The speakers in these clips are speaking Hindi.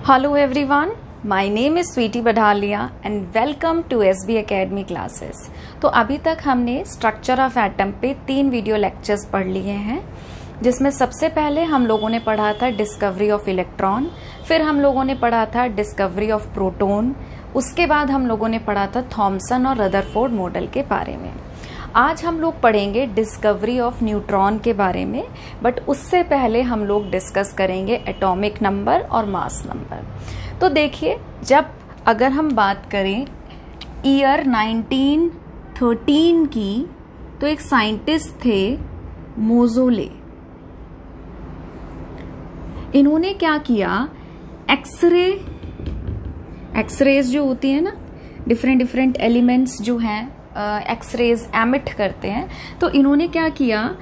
Hello everyone, my name is Sweety Badhalia and welcome to SB Academy classes। तो अभी तक हमने स्ट्रक्चर ऑफ एटम पे 3 वीडियो लेक्चर्स पढ़ लिए हैं, जिसमें सबसे पहले हम लोगों ने पढ़ा था डिस्कवरी ऑफ इलेक्ट्रॉन, फिर हम लोगों ने पढ़ा था डिस्कवरी ऑफ प्रोटॉन, उसके बाद हम लोगों ने पढ़ा था थॉमसन और रदरफोर्ड मॉडल के बारे में। आज हम लोग पढ़ेंगे डिस्कवरी ऑफ न्यूट्रॉन के बारे में, बट उससे पहले हम लोग डिस्कस करेंगे एटॉमिक नंबर और मास नंबर। तो देखिए, जब अगर हम बात करें ईयर 1913 की, तो एक साइंटिस्ट थे मोज़ोले। इन्होंने क्या किया, एक्सरेज जो होती है ना, डिफरेंट एलिमेंट्स जो हैं एक्सरेज एमिट करते हैं, तो इन्होंने क्या किया,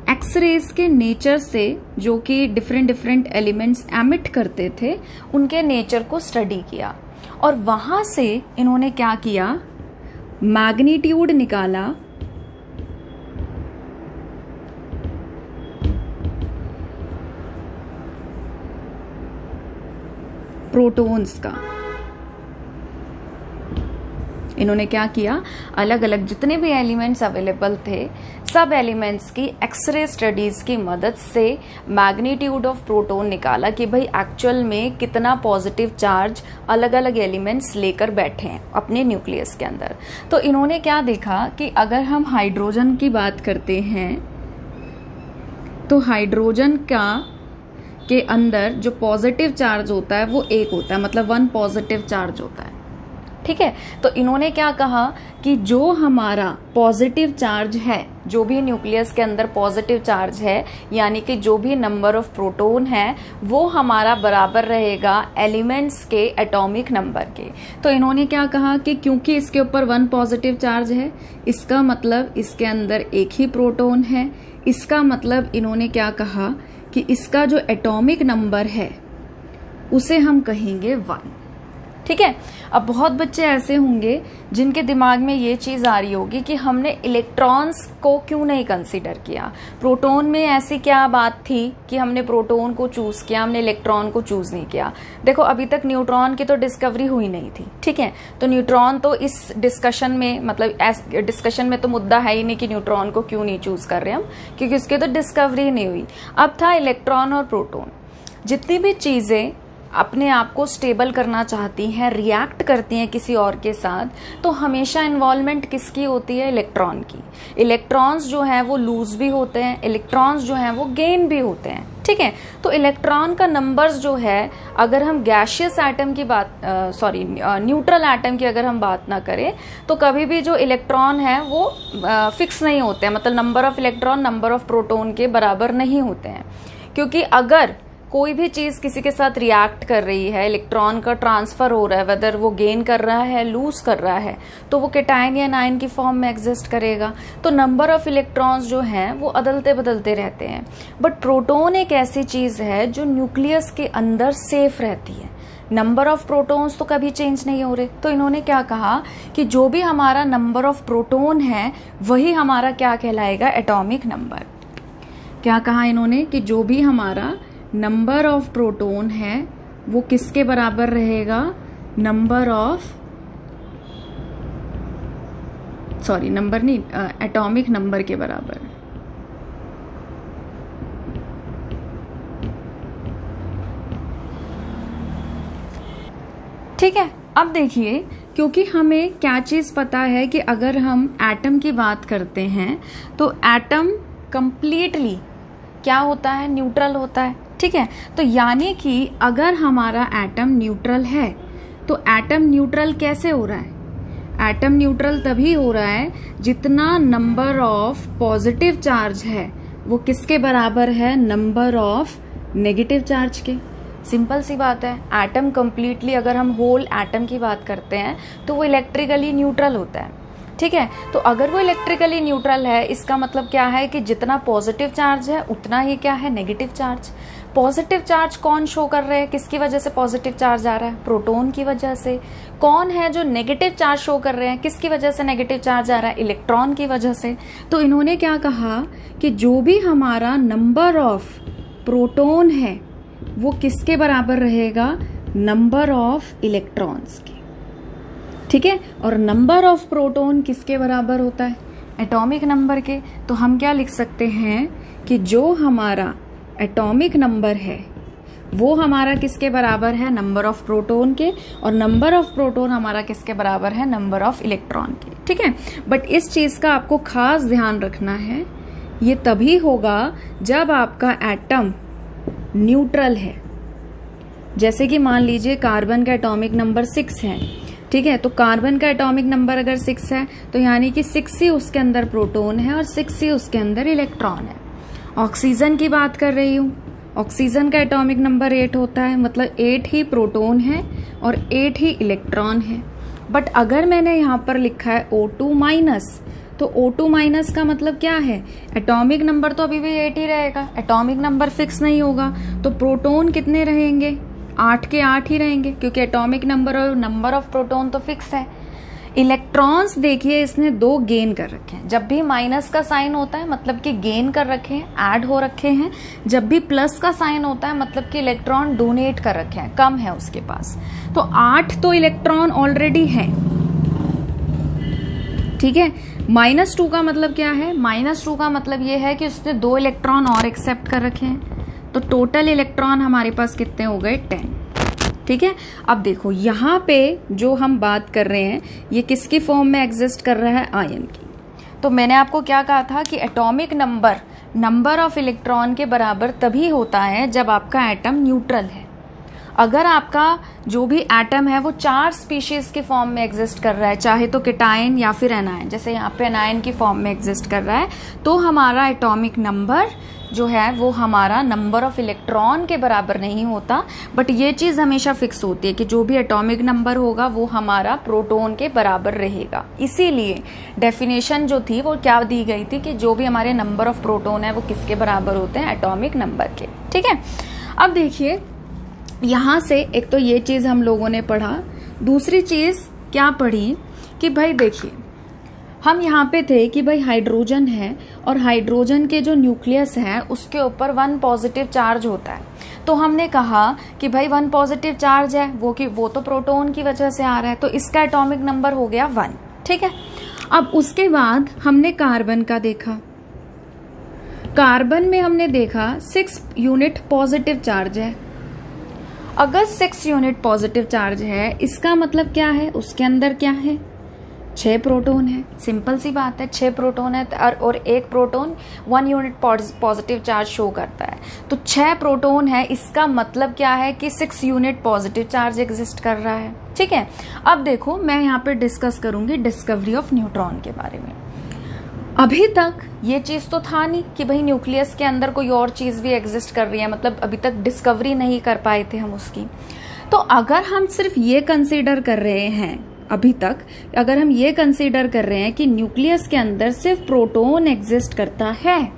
एक्सरेज के नेचर से, जो कि डिफरेंट एलिमेंट्स एमिट करते थे, उनके नेचर को स्टडी किया और वहां से इन्होंने क्या किया, मैग्नीट्यूड निकाला प्रोटॉन्स का। इन्होंने क्या किया, अलग अलग जितने भी एलिमेंट्स अवेलेबल थे, सब एलिमेंट्स की एक्सरे स्टडीज की मदद से मैग्नीट्यूड ऑफ प्रोटॉन निकाला कि भाई एक्चुअल में कितना पॉजिटिव चार्ज अलग अलग एलिमेंट्स लेकर बैठे हैं अपने न्यूक्लियस के अंदर। तो इन्होंने क्या देखा कि अगर हम हाइड्रोजन की बात करते हैं, तो हाइड्रोजन के अंदर जो पॉजिटिव चार्ज होता है वो 1 होता है, मतलब 1 पॉजिटिव चार्ज होता है। ठीक है, तो इन्होंने क्या कहा कि जो हमारा पॉजिटिव चार्ज है, जो भी न्यूक्लियस के अंदर पॉजिटिव चार्ज है, यानी कि जो भी नंबर ऑफ प्रोटॉन है, वो हमारा बराबर रहेगा एलिमेंट्स के एटॉमिक नंबर के। तो इन्होंने क्या कहा कि क्योंकि इसके ऊपर 1 पॉजिटिव चार्ज है, इसका मतलब इसके अंदर एक ही प्रोटॉन है, इसका मतलब इन्होंने क्या कहा कि इसका जो एटॉमिक नंबर है उसे हम कहेंगे 1। ठीक है, अब बहुत बच्चे ऐसे होंगे जिनके दिमाग में ये चीज आ रही होगी कि हमने इलेक्ट्रॉन्स को क्यों नहीं कंसीडर किया, प्रोटॉन में ऐसी क्या बात थी कि हमने प्रोटॉन को चूज किया, हमने इलेक्ट्रॉन को चूज नहीं किया। देखो, अभी तक न्यूट्रॉन की तो डिस्कवरी हुई नहीं थी। ठीक है, तो न्यूट्रॉन तो इस डिस्कशन में, मतलब डिस्कशन में तो मुद्दा है ही नहीं कि न्यूट्रॉन को क्यों नहीं चूज कर रहे हम, क्योंकि उसकी तो डिस्कवरी नहीं हुई। अब था इलेक्ट्रॉन और प्रोटॉन। जितनी भी चीजें अपने आप को स्टेबल करना चाहती हैं, रिएक्ट करती हैं किसी और के साथ, तो हमेशा इन्वॉल्वमेंट किसकी होती है, इलेक्ट्रॉन की। इलेक्ट्रॉन्स जो हैं वो लूज भी होते हैं, इलेक्ट्रॉन्स जो हैं वो गेन भी होते हैं। ठीक है, तो इलेक्ट्रॉन का नंबर्स जो है, अगर हम गैशियस एटम की बात, न्यूट्रल एटम की अगर हम बात ना करें, तो कभी भी जो इलेक्ट्रॉन है वो फिक्स नहीं होते हैं, मतलब number of electron number of proton के बराबर नहीं होते हैं। क्योंकि अगर कोई भी चीज किसी के साथ रिएक्ट कर रही है, इलेक्ट्रॉन का ट्रांसफर हो रहा है, वेदर वो गेन कर रहा है, लूज कर रहा है, तो वो कैटायन या एनायन की फॉर्म में एग्जिस्ट करेगा। तो नंबर ऑफ इलेक्ट्रॉन्स जो हैं वो अदलते बदलते रहते हैं। बट प्रोटॉन एक ऐसी चीज है जो न्यूक्लियस के अंदर सेफ रहती है, नंबर ऑफ प्रोटॉन्स तो कभी चेंज नहीं हो रहे। तो इन्होंने क्या कहा कि जो भी हमारा नंबर ऑफ प्रोटॉन है वही हमारा क्या कहलाएगा, एटॉमिक नंबर। क्या कहा इन्होंने कि जो भी हमारा नंबर ऑफ प्रोटॉन है वो किसके बराबर रहेगा, नंबर नहीं, एटॉमिक नंबर के बराबर। ठीक है, अब देखिए, क्योंकि हमें क्या चीज पता है कि अगर हम एटम की बात करते हैं तो एटम कंप्लीटली क्या होता है, न्यूट्रल होता है। ठीक है, तो यानी कि अगर हमारा एटम न्यूट्रल है, तो एटम न्यूट्रल कैसे हो रहा है, एटम न्यूट्रल तभी हो रहा है जितना नंबर ऑफ पॉजिटिव चार्ज है वो किसके बराबर है, नंबर ऑफ नेगेटिव चार्ज के। सिंपल सी बात है, एटम कंप्लीटली, अगर हम होल एटम की बात करते हैं तो वो इलेक्ट्रिकली न्यूट्रल होता है। ठीक है, तो अगर वो इलेक्ट्रिकली न्यूट्रल है, इसका मतलब क्या है कि जितना पॉजिटिव चार्ज है उतना ही क्या है, नेगेटिव चार्ज। पॉजिटिव चार्ज कौन शो कर रहे हैं, किसकी वजह से पॉजिटिव चार्ज आ रहा है, प्रोटॉन की वजह से। कौन है जो नेगेटिव चार्ज शो कर रहे हैं, किसकी वजह से नेगेटिव चार्ज आ रहा है, इलेक्ट्रॉन की वजह से। तो इन्होंने क्या कहा कि जो भी हमारा नंबर ऑफ प्रोटॉन है वो किसके बराबर रहेगा, नंबर ऑफ इलेक्ट्रॉन्स के, ठीक है। और नंबर ऑफ प्रोटॉन किसके बराबर होता है? एटॉमिक नंबर के। तो हम क्या लिख सकते हैं कि जो हमारा एटॉमिक नंबर है वो हमारा किसके बराबर है? नंबर ऑफ प्रोटॉन के। और नंबर ऑफ प्रोटॉन हमारा किसके बराबर है? नंबर ऑफ इलेक्ट्रॉन के, ठीक है। बट इस चीज का आपको खास ध्यान रखना है, ये तभी होगा जब आपका एटम न्यूट्रल है। जैसे कि मान लीजिए कार्बन का एटॉमिक नंबर 6 है, ठीक है। तो कार्बन का एटॉमिक नंबर अगर 6 है तो यानी कि 6 ही उसके अंदर प्रोटॉन है और 6 ही उसके अंदर इलेक्ट्रॉन है। ऑक्सीजन की बात कर रही हूं, ऑक्सीजन का एटॉमिक नंबर 8 होता है, मतलब 8 ही प्रोटॉन है और 8 ही इलेक्ट्रॉन है। बट अगर मैंने यहाँ पर लिखा है O2 माइनस, तो O2 माइनस का मतलब क्या है? एटॉमिक नंबर तो अभी भी 8 ही रहेगा, एटॉमिक नंबर फिक्स नहीं होगा। तो प्रोटॉन कितने रहेंगे? 8 के 8 ही रहेंगे, क्योंकि एटॉमिक नंबर और नंबर ऑफ प्रोटॉन तो फिक्स है। इलेक्ट्रॉन्स देखिए इसने 2 गेन कर रखे हैं। जब भी माइनस का साइन होता है मतलब कि गेन कर रखे हैं, ऐड हो रखे हैं। जब भी प्लस का साइन होता है मतलब कि इलेक्ट्रॉन डोनेट कर रखे हैं, कम है उसके पास। तो 8 तो इलेक्ट्रॉन ऑलरेडी है, ठीक है। -2 का मतलब क्या है? -2 का मतलब ये है कि उसने 2 इलेक्ट्रॉन और एक्सेप्ट कर रखे हैं। तो टोटल इलेक्ट्रॉन हमारे पास कितने हो गए? 10, ठीक है। अब देखो यहाँ पे जो हम बात कर रहे हैं ये किसकी फॉर्म में एग्जिस्ट कर रहा है? आयन की। तो मैंने आपको क्या कहा था कि atomic number number of electron के बराबर तभी होता है जब आपका एटम न्यूट्रल है। अगर आपका जो भी एटम है वो 4 स्पीशीज के फॉर्म में एग्जिस्ट कर रहा है, चाहे तो केटायन या फिर एनायन, जैसे यहाँ पे एनायन की फॉर्म में एग्जिस्ट कर रहा है, तो हमारा एटॉमिक नंबर जो है वो हमारा नंबर ऑफ इलेक्ट्रॉन के बराबर नहीं होता। बट ये चीज हमेशा फिक्स होती है कि जो भी एटॉमिक नंबर होगा वो हमारा प्रोटॉन के बराबर रहेगा। इसीलिए डेफिनेशन जो थी वो क्या दी गई थी कि जो भी हमारे नंबर ऑफ प्रोटॉन है वो किसके बराबर होते हैं? एटॉमिक नंबर के, ठीक है। अब देखिए यहां से एक तो ये चीज हम लोगों ने पढ़ा, दूसरी चीज क्या पढ़ी कि भाई देखिए हम यहाँ पे थे कि भाई हाइड्रोजन है और हाइड्रोजन के जो न्यूक्लियस है उसके ऊपर 1 पॉजिटिव चार्ज होता है। तो हमने कहा कि भाई 1 पॉजिटिव चार्ज है वो तो प्रोटॉन की वजह से आ रहा है, तो इसका एटॉमिक नंबर हो गया 1, ठीक है। अब उसके बाद हमने कार्बन का देखा, कार्बन में हमने देखा 6 यूनिट पॉजिटिव चार्ज है। अगर 6 यूनिट पॉजिटिव चार्ज है इसका मतलब क्या है? उसके अंदर क्या है? 6 प्रोटॉन है। सिंपल सी बात है, 6 प्रोटॉन है और 1 proton 1 unit positive charge show करता है। तो 6 प्रोटॉन है, इसका मतलब क्या है कि 6 यूनिट पॉजिटिव चार्ज एग्जिस्ट कर रहा है, ठीक है। अब देखो मैं यहाँ पे डिस्कस करूंगी डिस्कवरी ऑफ न्यूट्रॉन के बारे में। अभी तक ये चीज तो था नहीं कि भाई न्यूक्लियस के अंदर कोई और चीज भी एग्जिस्ट कर रही है, मतलब अभी तक डिस्कवरी नहीं कर पाए थे हम उसकी। तो अगर हम सिर्फ ये कंसीडर कर रहे हैं, अभी तक अगर हम ये कंसीडर कर रहे हैं कि न्यूक्लियस के अंदर सिर्फ प्रोटॉन एग्जिस्ट करता है,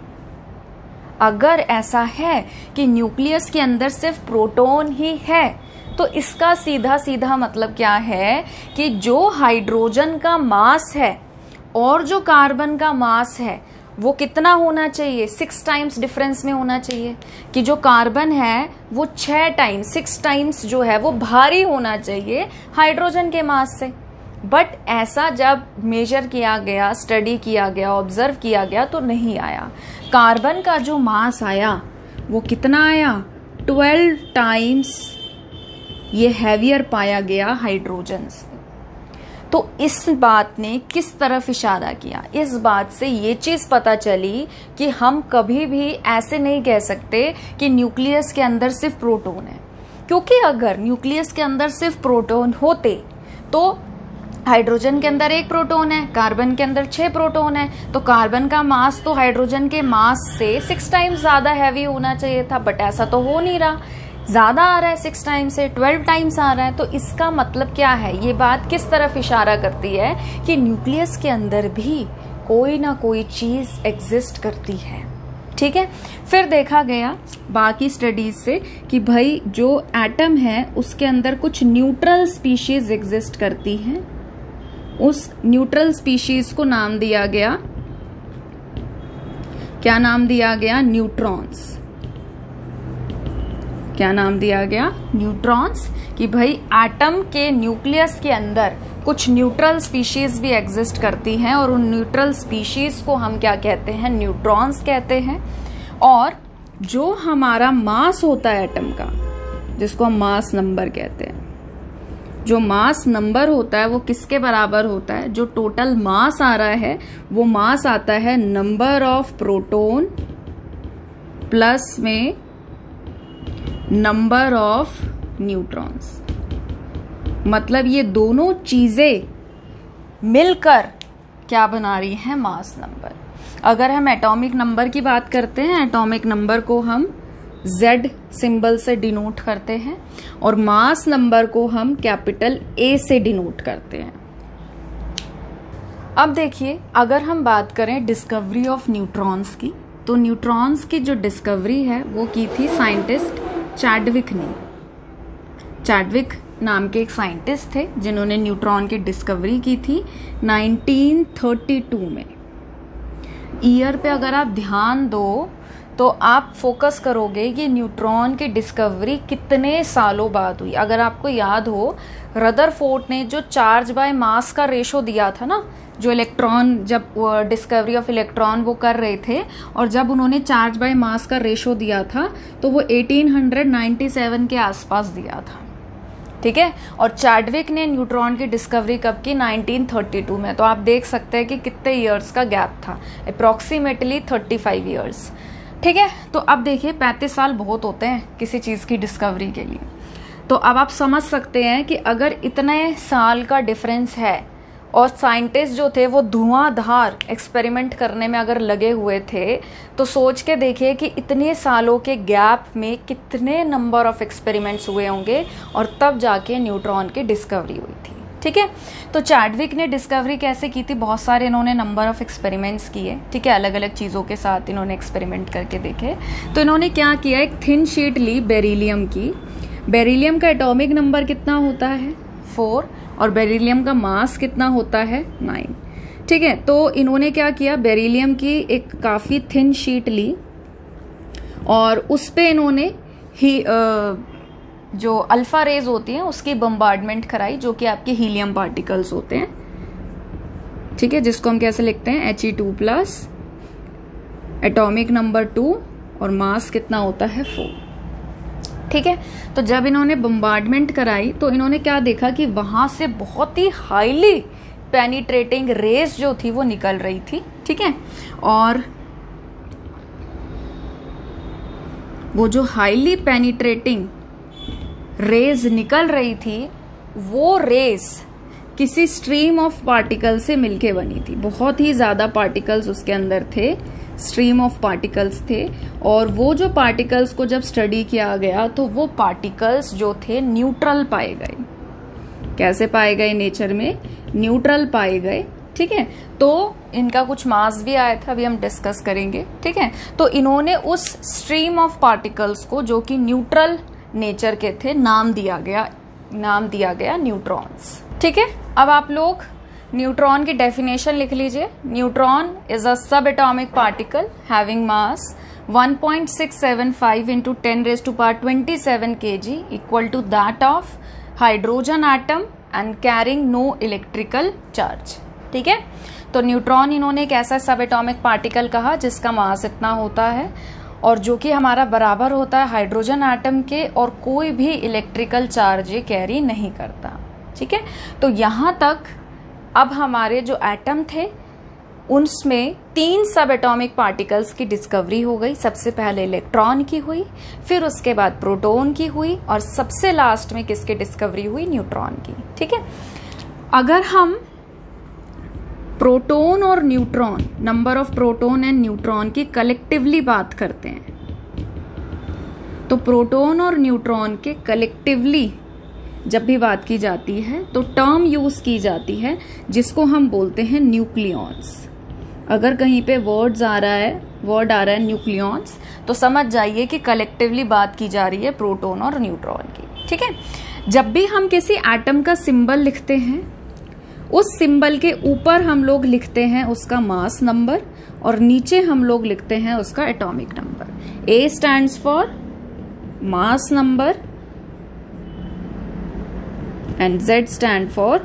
अगर ऐसा है कि न्यूक्लियस के अंदर सिर्फ प्रोटॉन ही है, तो इसका सीधा सीधा मतलब क्या है कि जो हाइड्रोजन का मास है और जो कार्बन का मास है वो कितना होना चाहिए? 6 टाइम्स डिफरेंस में होना चाहिए। कि जो कार्बन है वो 6 टाइम्स जो है वो भारी होना चाहिए हाइड्रोजन के मास से। बट ऐसा जब मेजर किया गया, स्टडी किया गया, ऑब्जर्व किया गया तो नहीं आया। कार्बन का जो मास आया वो कितना आया? 12 टाइम्स ये हैवियर पाया गया हाइड्रोजन से। तो इस बात ने किस तरफ इशारा किया? इस बात से ये चीज पता चली कि हम कभी भी ऐसे नहीं कह सकते कि न्यूक्लियस के अंदर सिर्फ प्रोटॉन है, क्योंकि अगर न्यूक्लियस के अंदर सिर्फ प्रोटॉन होते तो हाइड्रोजन के अंदर 1 प्रोटॉन है, कार्बन के अंदर 6 प्रोटॉन है, तो कार्बन का मास तो हाइड्रोजन के मास से 6 टाइम्स ज्यादा हैवी होना चाहिए था। बट ऐसा तो हो नहीं रहा, ज्यादा आ रहा है, 6 टाइम्स से 12 टाइम्स आ रहा है। तो इसका मतलब क्या है? ये बात किस तरफ इशारा करती है कि न्यूक्लियस के अंदर भी कोई ना कोई चीज एग्जिस्ट करती है, ठीक है। फिर देखा गया बाकी स्टडीज से कि भाई जो एटम है उसके अंदर कुछ न्यूट्रल स्पीशीज एग्जिस्ट करती हैं। उस न्यूट्रल स्पीशीज को नाम दिया गया, क्या नाम दिया गया? न्यूट्रॉन्स। क्या नाम दिया गया? न्यूट्रॉन्स। कि भाई एटम के न्यूक्लियस के अंदर कुछ न्यूट्रल स्पीशीज भी एग्जिस्ट करती हैं और उन न्यूट्रल स्पीशीज को हम क्या कहते हैं? न्यूट्रॉन्स कहते हैं। और जो हमारा मास होता है एटम का, जिसको हम मास नंबर कहते हैं, जो मास नंबर होता है वो किसके बराबर होता है? जो टोटल मास आ रहा है वो मास आता है नंबर ऑफ प्रोटॉन प्लस में नंबर ऑफ न्यूट्रॉन्स। मतलब ये दोनों चीजें मिलकर क्या बना रही हैं? Mass number. अगर हम एटॉमिक नंबर की बात करते हैं, एटॉमिक नंबर को हम Z सिंबल से डिनोट करते हैं और मास नंबर को हम कैपिटल A से डिनोट करते हैं। अब देखिए, अगर हम बात करें डिस्कवरी ऑफ न्यूट्रॉन्स की, तो न्यूट्रॉन्स की जो डिस्कवरी है वो की थी साइंटिस्ट चैडविक ने। चैडविक नाम के एक साइंटिस्ट थे जिन्होंने न्यूट्रॉन की डिस्कवरी की थी 1932 में। ईयर पे अगर आप ध्यान दो तो आप फोकस करोगे कि न्यूट्रॉन की डिस्कवरी कितने सालों बाद हुई। अगर आपको याद हो, रदरफोर्ड ने जो चार्ज बाय मास का रेशो दिया था ना, जो इलेक्ट्रॉन, जब डिस्कवरी ऑफ इलेक्ट्रॉन वो कर रहे थे और जब उन्होंने चार्ज बाय मास का रेशो दिया था तो वो 1897 के आसपास दिया था। ठीक है। और चैडविक ने न्यूट्रॉन की डिस्कवरी कब की? 1932 में। तो आप देख सकते हैं कि कितने ईयर्स का गैप था, अप्रॉक्सीमेटली 35 ईयर्स। ठीक है। तो अब देखिए, 35 साल बहुत होते हैं किसी चीज की डिस्कवरी के लिए। तो अब आप समझ सकते हैं कि अगर इतने साल का डिफरेंस है और साइंटिस्ट जो थे वो धुआंधार एक्सपेरिमेंट करने में अगर लगे हुए थे, तो सोच के देखिए कि इतने सालों के गैप में कितने नंबर ऑफ एक्सपेरिमेंट्स हुए होंगे और तब जाके न्यूट्रॉन की डिस्कवरी हुई थी। ठीक है। तो चैडविक ने डिस्कवरी कैसे की थी? बहुत सारे इन्होंने नंबर ऑफ एक्सपेरिमेंट्स किए। ठीक है। अलग अलग चीज़ों के साथ इन्होंने एक्सपेरिमेंट करके देखे। तो इन्होंने क्या किया, एक थिन शीट ली बेरिलियम की। बेरिलियम का एटॉमिक नंबर कितना होता है? 4। और बेरिलियम का मास कितना होता है? 9। ठीक है। तो इन्होंने क्या किया, बेरिलियम की एक काफ़ी थिन शीट ली और उस पे इन्होंने ही जो अल्फा रेज होती हैं उसकी बम्बार्डमेंट कराई, जो कि आपके हीलियम पार्टिकल्स होते हैं। ठीक है। जिसको हम कैसे लिखते हैं? He2+, एटॉमिक नंबर 2 और मास कितना होता है? 4। ठीक है। तो जब इन्होंने बम्बार्डमेंट कराई तो इन्होंने क्या देखा कि वहां से बहुत ही हाईली पेनिट्रेटिंग रेज जो थी वो निकल रही थी। ठीक है। और वो जो हाईली पेनिट्रेटिंग रेज निकल रही थी, वो रेज किसी स्ट्रीम ऑफ पार्टिकल से मिलके बनी थी। बहुत ही ज्यादा पार्टिकल्स उसके अंदर थे, स्ट्रीम ऑफ पार्टिकल्स थे। और वो जो पार्टिकल्स को जब स्टडी किया गया तो वो पार्टिकल्स जो थे न्यूट्रल पाए गए। कैसे पाए गए? नेचर में न्यूट्रल पाए गए। ठीक है। तो इनका कुछ मास भी आया था, अभी हम डिस्कस करेंगे। ठीक है। तो इन्होंने उस स्ट्रीम ऑफ पार्टिकल्स को, जो कि न्यूट्रल नेचर के थे, नाम दिया गया न्यूट्रॉन्स। ठीक है। अब आप लोग न्यूट्रॉन की डेफिनेशन लिख लीजिए। Neutron is a subatomic particle having mass 1.675 into 10⁻27 kg equal to that of hydrogen atom and carrying no electrical charge. ठीक है। तो न्यूट्रॉन इन्होंने एक ऐसा सब एटॉमिक पार्टिकल कहा जिसका मास इतना होता है और जो कि हमारा बराबर होता है हाइड्रोजन एटम के, और कोई भी इलेक्ट्रिकल चार्ज ये कैरी नहीं करता। ठीक है। तो यहां तक अब हमारे जो एटम थे उनमें 3 सब एटॉमिक पार्टिकल्स की डिस्कवरी हो गई। सबसे पहले इलेक्ट्रॉन की हुई, फिर उसके बाद प्रोटॉन की हुई और सबसे लास्ट में किसकी डिस्कवरी हुई? न्यूट्रॉन की। ठीक है। अगर हम प्रोटॉन और neutron, number of proton and neutron की कलेक्टिवली बात करते हैं, तो प्रोटॉन और न्यूट्रॉन के कलेक्टिवली जब भी बात की जाती है तो टर्म यूज की जाती है जिसको हम बोलते हैं न्यूक्लियॉन्स। अगर कहीं पे वर्ड आ रहा है न्यूक्लियॉन्स, तो समझ जाइए कि कलेक्टिवली बात की जा रही है प्रोटॉन और न्यूट्रॉन की। ठीक है। जब भी हम किसी एटम का सिंबल लिखते हैं, उस सिंबल के ऊपर हम लोग लिखते हैं उसका मास नंबर और नीचे हम लोग लिखते हैं उसका atomic number. A stands for mass number and Z stand for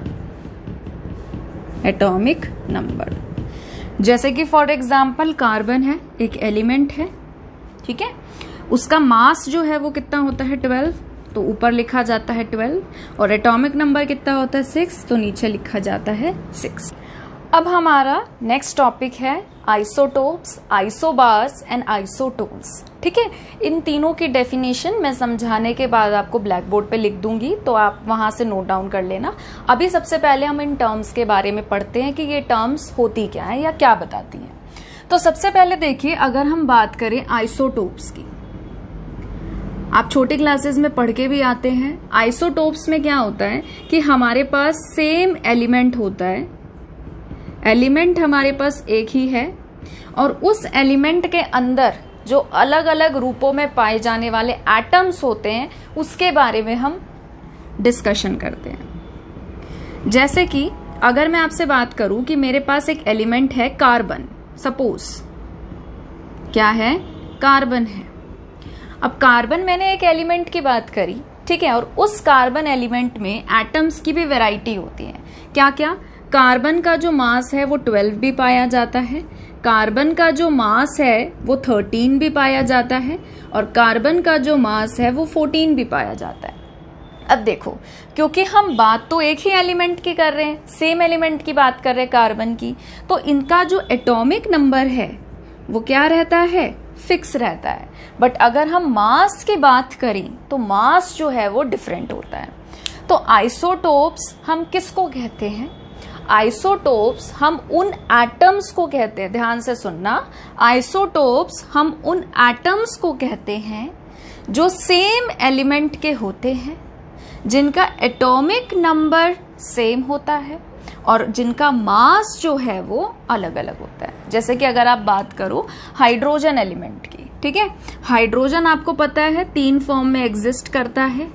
atomic number। जैसे कि फॉर एग्जाम्पल कार्बन है, एक एलिमेंट है, ठीक है, उसका मास जो है वो कितना होता है 12, तो ऊपर लिखा जाता है 12, और एटॉमिक नंबर कितना होता है 6, तो नीचे लिखा जाता है 6। अब हमारा नेक्स्ट टॉपिक है आइसोटोप्स, आइसोबार्स एंड आइसोटोन्स। ठीक है, इन तीनों की डेफिनेशन मैं समझाने के बाद आपको ब्लैक बोर्ड पे लिख दूंगी, तो आप वहां से नोट डाउन कर लेना। अभी सबसे पहले हम इन टर्म्स के बारे में पढ़ते हैं कि ये टर्म्स होती क्या है या क्या बताती हैं। तो सबसे पहले देखिए, अगर हम बात करें आइसोटोप्स की, आप छोटी क्लासेस में पढ़ के भी आते हैं। आइसोटोप्स में क्या होता है कि हमारे पास सेम एलिमेंट होता है, एलिमेंट हमारे पास एक ही है, और उस एलिमेंट के अंदर जो अलग अलग रूपों में पाए जाने वाले एटम्स होते हैं उसके बारे में हम डिस्कशन करते हैं। जैसे कि अगर मैं आपसे बात करूं कि मेरे पास एक एलिमेंट है कार्बन, सपोज क्या है, कार्बन है। अब कार्बन, मैंने एक एलिमेंट की बात करी, ठीक है, और उस कार्बन एलिमेंट में एटम्स की भी वैरायटी होती है। क्या क्या? कार्बन का जो मास है वो 12 भी पाया जाता है, कार्बन का जो मास है वो 13 भी पाया जाता है, और कार्बन का जो मास है वो 14 भी पाया जाता है। अब देखो, क्योंकि हम बात तो एक ही एलिमेंट की कर रहे हैं, सेम एलिमेंट की बात कर रहे हैं कार्बन की, तो इनका जो एटॉमिक नंबर है वो क्या रहता है, फिक्स रहता है। बट अगर हम मास की बात करें तो मास जो है वो डिफरेंट होता है। तो आइसोटोप्स हम किसको कहते हैं? आइसोटोप्स हम उन एटम्स को कहते हैं, ध्यान से सुनना, आइसोटोप्स हम उन एटम्स को कहते हैं जो सेम एलिमेंट के होते हैं, जिनका एटॉमिक नंबर सेम होता है और जिनका मास जो है वो अलग अलग होता है। जैसे कि अगर आप बात करो हाइड्रोजन एलिमेंट की, ठीक है, हाइड्रोजन आपको पता है 3 फॉर्म में एग्जिस्ट करता है।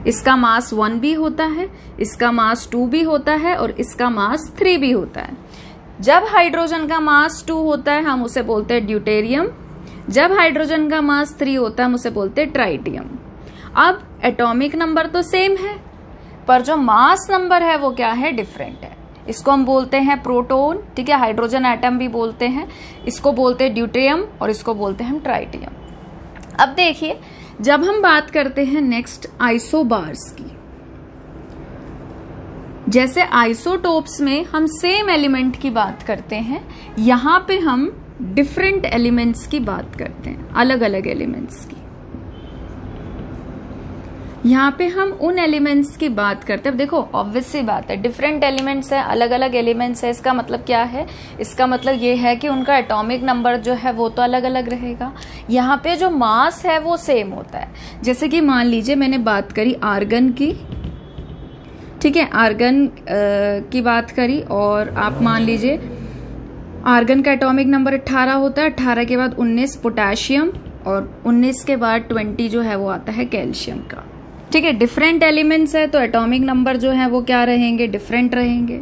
इसका मास 1 भी होता है, इसका मास 2 भी होता है, और इसका मास 3 भी होता है। जब हाइड्रोजन का मास 2 होता है हम उसे बोलते हैं ड्यूटेरियम, जब हाइड्रोजन का मास 3 होता है हम उसे बोलते हैं ट्राइटियम। अब एटॉमिक नंबर तो सेम है, पर जो मास नंबर है वो क्या है, डिफरेंट है। इसको हम बोलते हैं प्रोटॉन, ठीक है, हाइड्रोजन एटम भी बोलते हैं, इसको बोलते हैं ड्यूटेरियम और इसको बोलते हैं हम ट्राइटियम। अब देखिए, जब हम बात करते हैं नेक्स्ट आइसोबार्स की, जैसे आइसोटोप्स में हम सेम एलिमेंट की बात करते हैं, यहां पे हम डिफरेंट एलिमेंट्स की बात करते हैं, अलग अलग एलिमेंट्स की। यहाँ पे हम उन एलिमेंट्स की बात करते हैं। अब देखो, ऑब्वियस सी बात है, डिफरेंट एलिमेंट्स है, अलग अलग एलिमेंट्स है, इसका मतलब क्या है, इसका मतलब ये है कि उनका एटॉमिक नंबर जो है वो तो अलग अलग रहेगा। यहाँ पे जो मास है वो सेम होता है। जैसे कि मान लीजिए मैंने बात करी आर्गन की, ठीक है, आर्गन की बात करी, और आप मान लीजिए आर्गन का एटॉमिक नंबर 18 होता है, 18 के बाद 19 पोटेशियम, और 19 के बाद 20 जो है वो आता है कैल्शियम का। ठीक है, डिफरेंट एलिमेंट्स है तो एटॉमिक नंबर जो है वो क्या रहेंगे, डिफरेंट रहेंगे।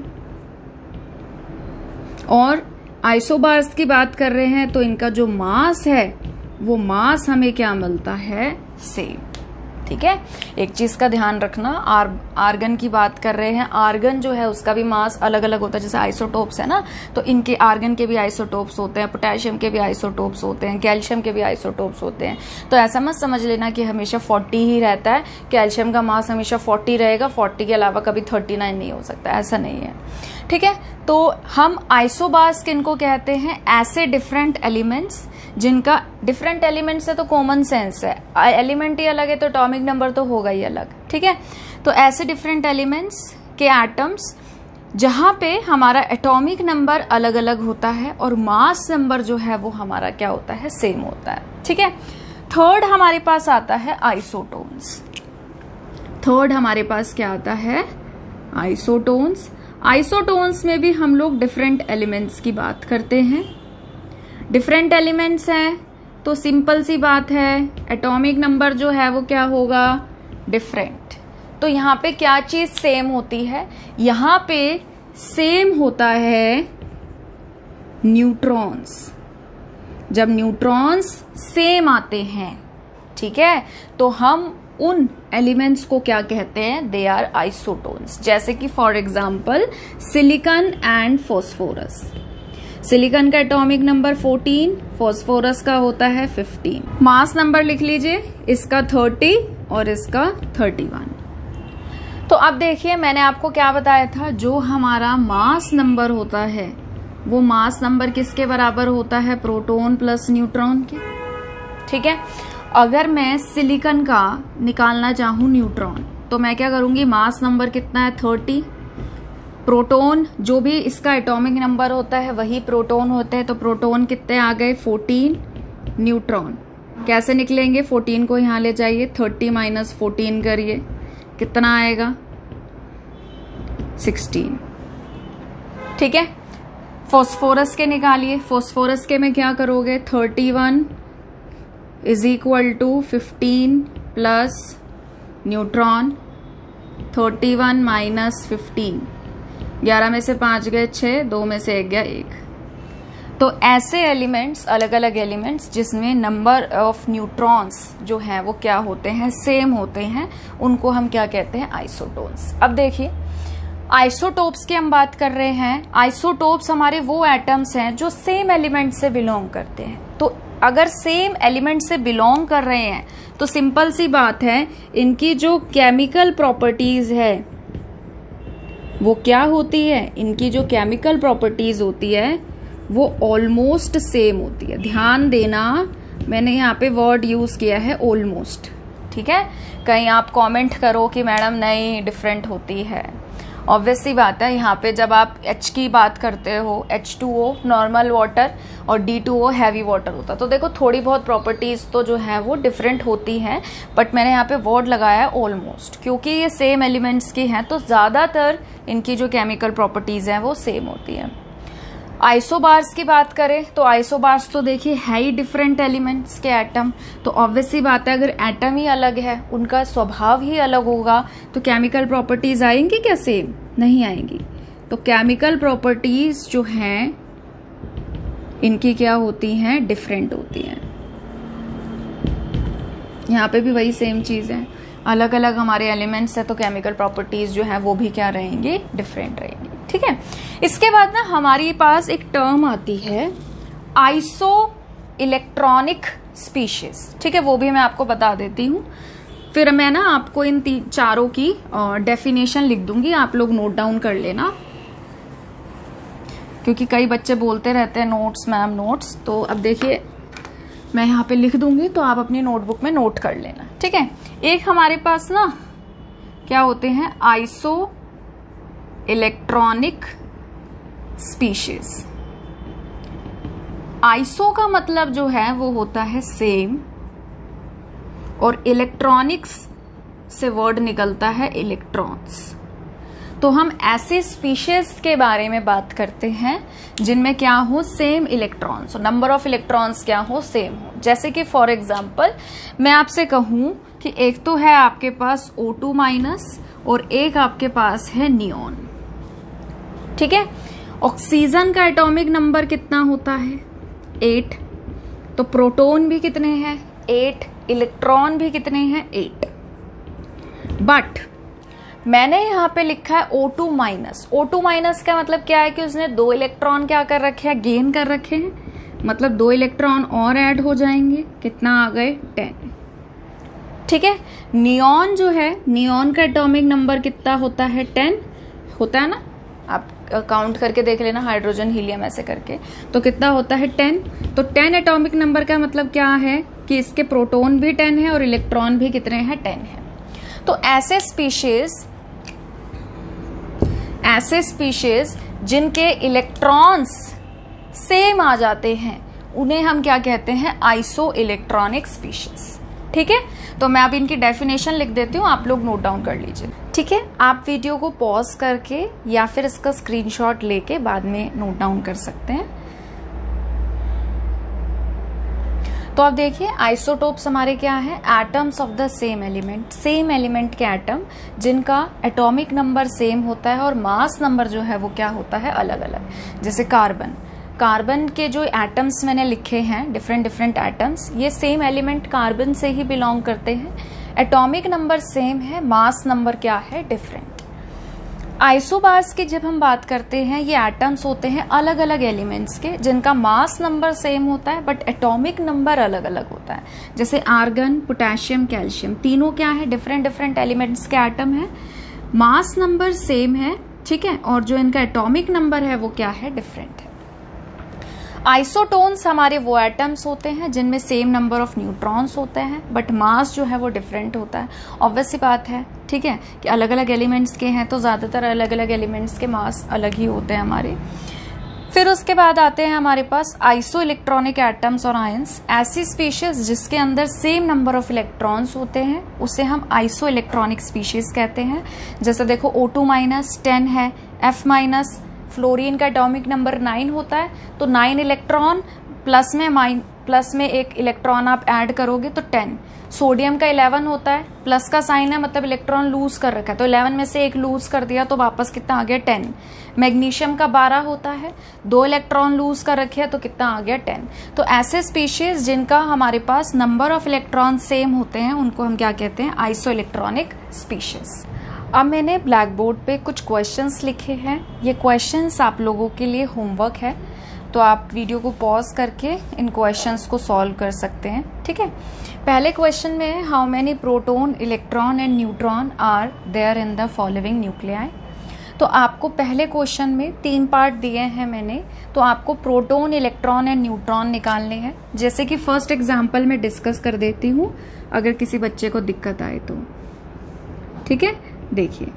और आइसोबार्स की बात कर रहे हैं तो इनका जो मास है वो मास हमें क्या मिलता है, सेम। ठीक है, एक चीज का ध्यान रखना, आर्गन की बात कर रहे हैं, आर्गन जो है उसका भी मास अलग अलग होता है। जैसे आइसोटोप्स है ना, तो इनके आर्गन के भी आइसोटोप्स होते हैं, पोटेशियम के भी आइसोटोप्स होते हैं, कैल्शियम के भी आइसोटोप्स होते हैं। तो ऐसा मत समझ लेना कि हमेशा 40 ही रहता है, कैल्शियम का मास हमेशा 40 रहेगा, 40 के अलावा कभी 39 नहीं हो सकता, ऐसा नहीं है। ठीक है, तो हम आइसोबार्स किनको कहते हैं, ऐसे डिफरेंट एलिमेंट्स जिनका, डिफरेंट एलिमेंट से तो कॉमन सेंस है, एलिमेंट ही अलग है तो एटॉमिक नंबर तो होगा ही अलग। ठीक है, तो ऐसे डिफरेंट एलिमेंट्स के एटम्स जहां पे हमारा एटॉमिक नंबर अलग अलग होता है और मास नंबर जो है वो हमारा क्या होता है, सेम होता है। ठीक है, थर्ड हमारे पास आता है आइसोटोन्स। थर्ड हमारे पास क्या आता है, आइसोटोन्स। आइसोटोन्स में भी हम लोग डिफरेंट एलिमेंट्स की बात करते हैं। डिफरेंट एलिमेंट्स हैं तो सिंपल सी बात है, एटॉमिक नंबर जो है वो क्या होगा, डिफरेंट। तो यहाँ पे क्या चीज सेम होती है, यहाँ पे सेम होता है न्यूट्रॉन्स। जब न्यूट्रॉन्स सेम आते हैं ठीक है, तो हम उन एलिमेंट्स को क्या कहते हैं, दे आर आइसोटोन्स। जैसे कि for example silicon and phosphorus. Silicon का एटॉमिक नंबर 14, फास्फोरस का होता है 15। मास नंबर लिख लीजिए, इसका 30 और इसका 31। तो अब देखिए मैंने आपको क्या बताया था, जो हमारा मास नंबर होता है वो मास नंबर किसके बराबर होता है, प्रोटॉन प्लस न्यूट्रॉन के। ठीक है, अगर मैं सिलिकॉन का निकालना चाहूं न्यूट्रॉन, तो मैं क्या करूंगी, मास नंबर कितना है 30, प्रोटॉन जो भी इसका एटॉमिक नंबर होता है वही प्रोटॉन होते हैं, तो प्रोटॉन कितने आ गए 14, न्यूट्रॉन कैसे निकलेंगे, 14 को यहां ले जाइए, 30 माइनस 14 करिए, कितना आएगा 16। ठीक है, फास्फोरस के निकालिए, फास्फोरस के में क्या करोगे, 31 is equal to 15 plus neutron, 31 minus 15, 11 में से 5 गए 6, 2 में से 1 गया 1। तो ऐसे एलिमेंट्स, अलग अलग एलिमेंट्स जिसमें नंबर ऑफ न्यूट्रॉन्स जो हैं वो क्या होते हैं, सेम होते हैं, उनको हम क्या कहते हैं, आइसोटोन्स। अब देखिए आइसोटोप्स की हम बात कर रहे हैं। आइसोटोप्स हमारे वो एटम्स हैं जो सेम एलिमेंट से बिलोंग करते हैं। तो अगर सेम एलिमेंट से बिलोंग कर रहे हैं तो सिंपल सी बात है, इनकी जो केमिकल प्रॉपर्टीज है वो क्या होती है, इनकी जो केमिकल प्रॉपर्टीज होती है वो ऑलमोस्ट सेम होती है। ध्यान देना, मैंने यहाँ पे वर्ड यूज किया है ऑलमोस्ट। ठीक है, कहीं आप कमेंट करो कि मैडम नहीं डिफरेंट होती है, ऑब्वियस सी बात है। यहाँ पे जब आप H की बात करते हो, H2O नॉर्मल वाटर और D2O हैवी वाटर होता है, तो देखो थोड़ी बहुत प्रॉपर्टीज तो जो है वो डिफरेंट होती हैं, बट मैंने यहाँ पे वर्ड लगाया है ऑलमोस्ट, क्योंकि ये सेम एलिमेंट्स की हैं तो ज्यादातर इनकी जो केमिकल प्रॉपर्टीज हैं वो सेम होती हैं। आइसोबार्स की बात करें तो आइसोबार्स तो देखिए है ही डिफरेंट एलिमेंट्स के एटम, तो ऑब्वियस सी बात है अगर एटम ही अलग है, उनका स्वभाव ही अलग होगा, तो केमिकल प्रॉपर्टीज आएंगी क्या, सेम नहीं आएंगी। तो केमिकल प्रॉपर्टीज जो हैं इनकी क्या होती हैं, डिफरेंट होती हैं। यहाँ पे भी वही सेम चीज है, अलग अलग हमारे एलिमेंट्स है तो केमिकल प्रॉपर्टीज जो है वो भी क्या रहेंगे, डिफरेंट रहेंगी। ठीक है, इसके बाद ना हमारे पास एक टर्म आती है आइसो इलेक्ट्रॉनिक स्पीशीज। ठीक है, वो भी मैं आपको बता देती हूँ, फिर मैं ना आपको इन चारों की डेफिनेशन लिख दूंगी, आप लोग नोट डाउन कर लेना, क्योंकि कई बच्चे बोलते रहते हैं नोट्स मैम नोट्स। तो अब देखिए मैं यहाँ पे लिख दूंगी तो आप अपनी नोटबुक में नोट कर लेना। ठीक है, एक हमारे पास ना क्या होते हैं, आइसो इलेक्ट्रॉनिक स्पीशीज। आइसो का मतलब जो है वो होता है सेम, और इलेक्ट्रॉनिक्स से वर्ड निकलता है इलेक्ट्रॉन्स। तो हम ऐसे स्पीशीज के बारे में बात करते हैं जिनमें क्या हो, same electrons, number of electrons क्या हो, सेम हो। जैसे कि फॉर एग्जांपल मैं आपसे कहूं कि एक तो है आपके पास O2 माइनस और एक आपके पास है नियॉन। ठीक है, ऑक्सीजन का एटॉमिक नंबर कितना होता है, 8, तो प्रोटॉन भी कितने हैं, 8, इलेक्ट्रॉन भी कितने हैं, 8। बट मैंने यहाँ पे लिखा है O2 माइनस। O2 माइनस का मतलब क्या है कि उसने 2 इलेक्ट्रॉन क्या कर रखे हैं, गेन कर रखे हैं, मतलब 2 इलेक्ट्रॉन और ऐड हो जाएंगे, कितना आ गए, 10। ठीक है, नियॉन जो है, नियॉन का एटॉमिक नंबर कितना होता है, 10 होता है ना, आप काउंट करके देख लेना, हाइड्रोजन हीलियम ऐसे करके, तो कितना होता है, 10। तो 10 एटॉमिक नंबर का मतलब क्या है कि इसके प्रोटॉन भी 10 है और इलेक्ट्रॉन भी कितने हैं, 10 है। तो ऐसे स्पीशीज जिनके इलेक्ट्रॉन्स सेम आ जाते हैं उन्हें हम क्या कहते हैं, आइसो इलेक्ट्रॉनिक स्पीशीज। ठीक है, तो मैं अब इनकी डेफिनेशन लिख देती हूँ, आप लोग नोट डाउन कर लीजिए। ठीक है, आप वीडियो को पॉज करके या फिर इसका स्क्रीनशॉट लेके बाद में नोट डाउन कर सकते हैं। तो अब देखिए आइसोटोप्स हमारे क्या है, atoms of the same element, same element के एटम जिनका एटॉमिक नंबर सेम होता है और मास नंबर जो है वो क्या होता है, अलग अलग। जैसे कार्बन, कार्बन के जो एटम्स मैंने लिखे हैं, डिफरेंट डिफरेंट एटम्स, ये सेम एलिमेंट कार्बन से ही बिलोंग करते हैं। एटॉमिक नंबर सेम है, मास नंबर क्या है, डिफरेंट। आइसोबार्स की जब हम बात करते हैं, ये एटम्स होते हैं अलग अलग एलिमेंट्स के जिनका मास नंबर सेम होता है बट एटॉमिक नंबर अलग अलग होता है। जैसे आर्गन, पोटेशियम, कैल्शियम, तीनों क्या है, डिफरेंट डिफरेंट एलिमेंट्स के एटम है, मास नंबर सेम है, ठीक है, और जो इनका एटॉमिक नंबर है वो क्या है, डिफरेंट है। आइसोटोन्स हमारे वो एटम्स होते हैं जिनमें सेम नंबर ऑफ न्यूट्रॉन्स होते हैं बट मास जो है वो डिफरेंट होता है। ऑब्वियस सी बात है, ठीक है, कि अलग अलग एलिमेंट्स के हैं तो ज़्यादातर अलग अलग एलिमेंट्स के मास अलग ही होते हैं हमारे। फिर उसके बाद आते हैं हमारे पास आइसो इलेक्ट्रॉनिक एटम्स और आयंस। ऐसी स्पीशीज जिसके अंदर सेम नंबर ऑफ इलेक्ट्रॉन्स होते हैं उसे हम आइसो इलेक्ट्रॉनिक स्पीशीज कहते हैं। जैसे देखो O2- 10 है, F-, फ्लोरीन का एटॉमिक नंबर 9 होता है तो 9 इलेक्ट्रॉन प्लस में एक इलेक्ट्रॉन आप ऐड करोगे तो 10। सोडियम का 11 होता है, प्लस का साइन है मतलब इलेक्ट्रॉन लूज कर रखा है, तो 11 में से एक लूज कर दिया तो वापस कितना आ गया, 10। मैग्नीशियम का 12 होता है, 2 इलेक्ट्रॉन लूज कर रखे हैं तो कितना आ गया, 10। तो ऐसे स्पीशीज जिनका हमारे पास नंबर ऑफ इलेक्ट्रॉन सेम होते हैं उनको हम क्या कहते हैं, आइसो इलेक्ट्रॉनिक स्पीशीज। अब मैंने ब्लैक बोर्ड पे कुछ क्वेश्चंस लिखे हैं, ये क्वेश्चंस आप लोगों के लिए होमवर्क है, तो आप वीडियो को पॉज करके इन क्वेश्चंस को सॉल्व कर सकते हैं, ठीक है। पहले क्वेश्चन में है, how many proton, electron and neutron are there in the following nuclei. तो आपको पहले क्वेश्चन में 3 पार्ट दिए हैं मैंने, तो आपको प्रोटॉन, इलेक्ट्रॉन एंड न्यूट्रॉन निकालने हैं। जैसे कि फर्स्ट एग्जाम्पल में डिस्कस कर देती हूँ अगर किसी बच्चे को दिक्कत आए तो, ठीक है। देखिए,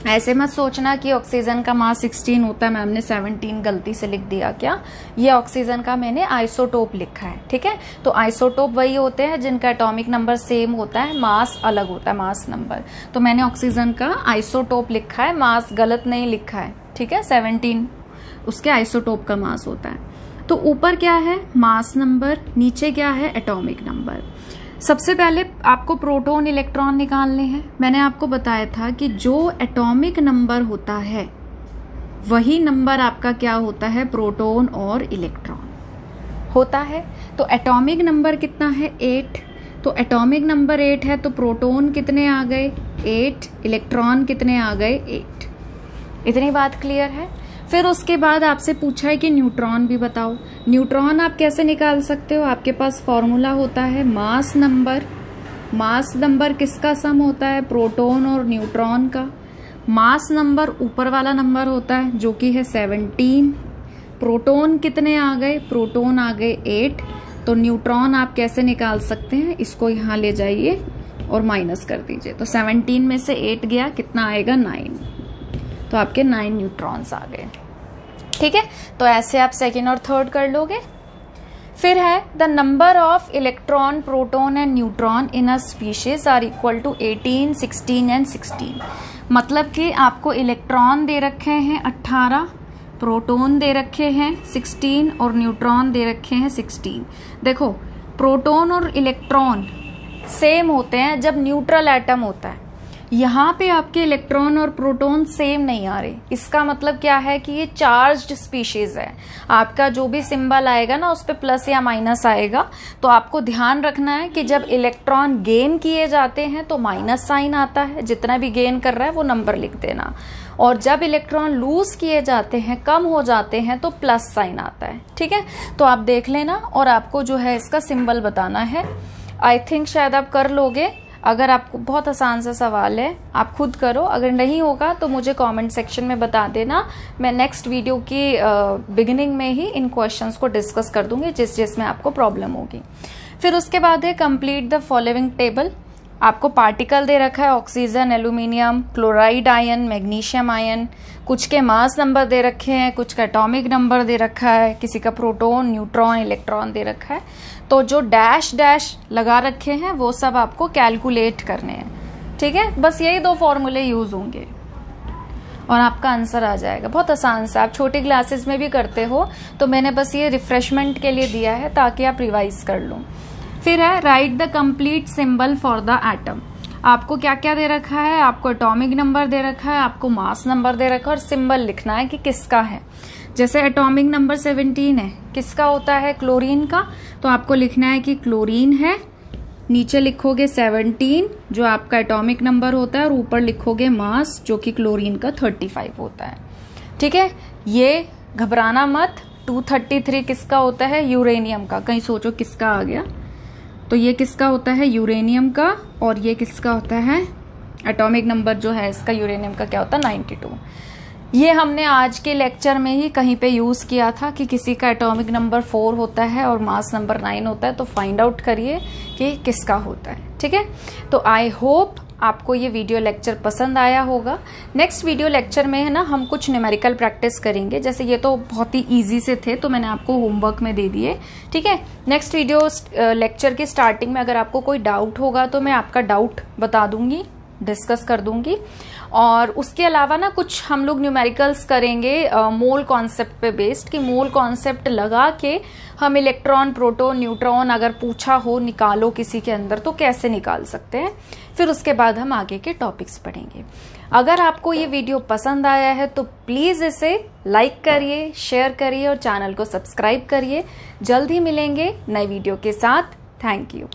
ऐसे मत सोचना कि ऑक्सीजन का मास 16 होता है, मैम ने 17 गलती से लिख दिया क्या, ये ऑक्सीजन का मैंने आइसोटोप लिखा है, ठीक है। तो आइसोटोप वही होते हैं जिनका एटॉमिक नंबर सेम होता है, मास अलग होता है, मास नंबर। तो मैंने ऑक्सीजन का आइसोटोप लिखा है, मास गलत नहीं लिखा है, ठीक है। 17 उसके आइसोटोप का मास होता है। तो ऊपर क्या है, मास नंबर, नीचे क्या है, एटॉमिक नंबर। सबसे पहले आपको प्रोटॉन, इलेक्ट्रॉन निकालने हैं। मैंने आपको बताया था कि जो एटॉमिक नंबर होता है वही नंबर आपका क्या होता है, प्रोटॉन और इलेक्ट्रॉन होता है। तो एटॉमिक नंबर कितना है, 8। तो एटॉमिक नंबर 8 है तो प्रोटॉन कितने आ गए, 8, इलेक्ट्रॉन कितने आ गए, 8। इतनी बात क्लियर है। फिर उसके बाद आपसे पूछा है कि न्यूट्रॉन भी बताओ। न्यूट्रॉन आप कैसे निकाल सकते हो, आपके पास फॉर्मूला होता है मास नंबर। मास नंबर किसका सम होता है, प्रोटॉन और न्यूट्रॉन का। मास नंबर ऊपर वाला नंबर होता है जो कि है 17। प्रोटॉन कितने आ गए, प्रोटॉन आ गए 8। तो न्यूट्रॉन आप कैसे निकाल सकते हैं, इसको यहाँ ले जाइए और माइनस कर दीजिए। तो 17 में से 8 गया, कितना आएगा, 9। तो आपके 9 न्यूट्रॉन्स आ गए, ठीक है। तो ऐसे आप सेकेंड और थर्ड कर लोगे। फिर है the number of electron, proton and neutron in a species are equal to 18, 16 and 16। मतलब कि आपको इलेक्ट्रॉन दे रखे हैं 18, प्रोटॉन दे रखे हैं 16 और न्यूट्रॉन दे रखे हैं 16। देखो, प्रोटॉन और इलेक्ट्रॉन सेम होते हैं जब न्यूट्रल एटम होता है। यहाँ पे आपके इलेक्ट्रॉन और प्रोटॉन सेम नहीं आ रहे, इसका मतलब क्या है कि ये चार्ज्ड स्पीशीज है। आपका जो भी सिंबल आएगा ना उस पे प्लस या माइनस आएगा, तो आपको ध्यान रखना है कि जब इलेक्ट्रॉन गेन किए जाते हैं तो माइनस साइन आता है, जितना भी गेन कर रहा है वो नंबर लिख देना, और जब इलेक्ट्रॉन लूज किए जाते हैं, कम हो जाते हैं, तो प्लस साइन आता है, ठीक है। तो आप देख लेना और आपको जो है इसका सिंबल बताना है। आई थिंक शायद आप कर लोगे। अगर आपको बहुत आसान सा सवाल है आप खुद करो, अगर नहीं होगा तो मुझे कमेंट सेक्शन में बता देना। मैं नेक्स्ट वीडियो की बिगिनिंग में ही इन क्वेश्चंस को डिस्कस कर दूंगी जिसमें आपको प्रॉब्लम होगी। फिर उसके बाद है कंप्लीट द फॉलोइंग टेबल। आपको पार्टिकल दे रखा है oxygen, aluminium, chloride ion, magnesium ion, कुछ के मास नंबर दे रखे हैं, कुछ का एटॉमिक नंबर दे रखा है, किसी का प्रोटॉन, न्यूट्रॉन, इलेक्ट्रॉन दे रखा है। तो जो डैश डैश लगा रखे हैं वो सब आपको कैलकुलेट करने हैं, ठीक है। बस यही 2 फॉर्मूले यूज होंगे और आपका आंसर आ जाएगा। बहुत आसान सा, आप छोटी क्लासेस में भी करते हो, तो मैंने बस ये रिफ्रेशमेंट के लिए दिया है ताकि आप रिवाइज कर लो। फिर है right the complete symbol for the atom. आपको क्या क्या दे रखा है, आपको एटॉमिक नंबर दे रखा है, आपको मास नंबर दे रखा है और सिंबल लिखना है कि किसका है। जैसे एटॉमिक नंबर 17 है, किसका होता है? क्लोरीन का। तो आपको लिखना है कि क्लोरीन है, नीचे लिखोगे 17 जो आपका एटॉमिक नंबर होता है, और ऊपर लिखोगे मास जो कि क्लोरीन का 35 होता है। ठीक है, ये घबराना मत। 233 किसका होता है? यूरेनियम का। कहीं सोचो किसका आ गया, तो ये किसका होता है? यूरेनियम का। और ये किसका होता है? एटॉमिक नंबर जो है इसका यूरेनियम का क्या होता है? 92। ये हमने आज के लेक्चर में ही कहीं पे यूज किया था कि किसी का एटॉमिक नंबर 4 होता है और मास नंबर 9 होता है, तो फाइंड आउट करिए कि किसका होता है। ठीक है, तो आई होप आपको ये वीडियो लेक्चर पसंद आया होगा। नेक्स्ट वीडियो लेक्चर में है ना, हम कुछ न्यूमेरिकल प्रैक्टिस करेंगे। जैसे ये तो बहुत ही इजी से थे, तो मैंने आपको होमवर्क में दे दिए। ठीक है, नेक्स्ट वीडियो लेक्चर की स्टार्टिंग में अगर आपको कोई डाउट होगा तो मैं आपका डाउट बता दूंगी, डिस्कस कर दूंगी। और उसके अलावा ना कुछ हम लोग न्यूमेरिकल्स करेंगे मोल कॉन्सेप्ट पे बेस्ड, कि मोल कॉन्सेप्ट लगा के हम इलेक्ट्रॉन, प्रोटॉन, न्यूट्रॉन अगर पूछा हो निकालो किसी के अंदर तो कैसे निकाल सकते हैं। फिर उसके बाद हम आगे के टॉपिक्स पढ़ेंगे। अगर आपको ये वीडियो पसंद आया है तो प्लीज इसे लाइक करिए, शेयर करिए और चैनल को सब्सक्राइब करिए। जल्द ही मिलेंगे नए वीडियो के साथ। Thank you.